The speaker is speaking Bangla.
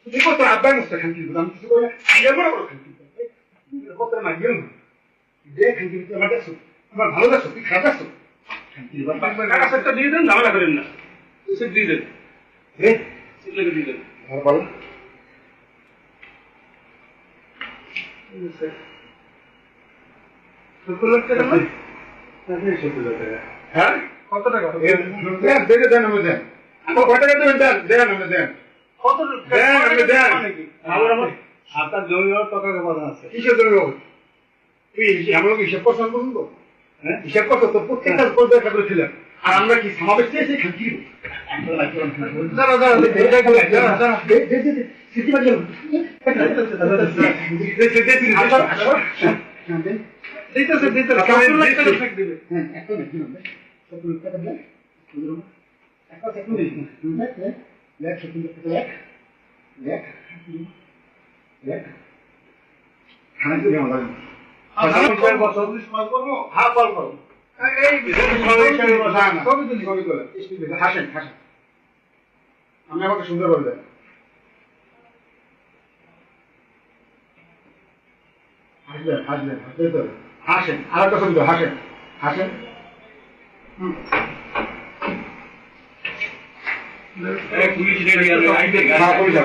তুই কত আব্বাই মস্ত খান কিন্তু আমি কিছু করি না বড় বড় খান কিন্তু কত না গেল দেখ কিন্তু আমার দেখছো আমার ভালো দেখছো তুই খারাপ দেখছো একটা দিয়ে দেন, ঝামেলা করেন না, সে দিয়ে দেন, দিয়ে দেন। বলো হ্যাঁ কত টাকা? দেখে দেন আমি দেন আমার কত টাকা দেবেন দেন আমি দেন কত দেন আমি দেন আপনার জমি টাকা কথা আছে। কিসের জন্য তুই আমরা হিসাব করছেন বলুন তো হ্যাঁ হিসাব করছো তো প্রত্যেকটা করবে একটা করেছিলেন আর আমরা কি সমাবেশ চেয়েছি খাচ্ছি দাঁড়া হাসেন হাসেন আমি আমাকে সুন্দর করে দেন হাসবেন হাসবেন হাসবেন তো হাসেন আর একটা ছবি হাসেন হাসেন পুলিশ রেডি আছে, পুলিশ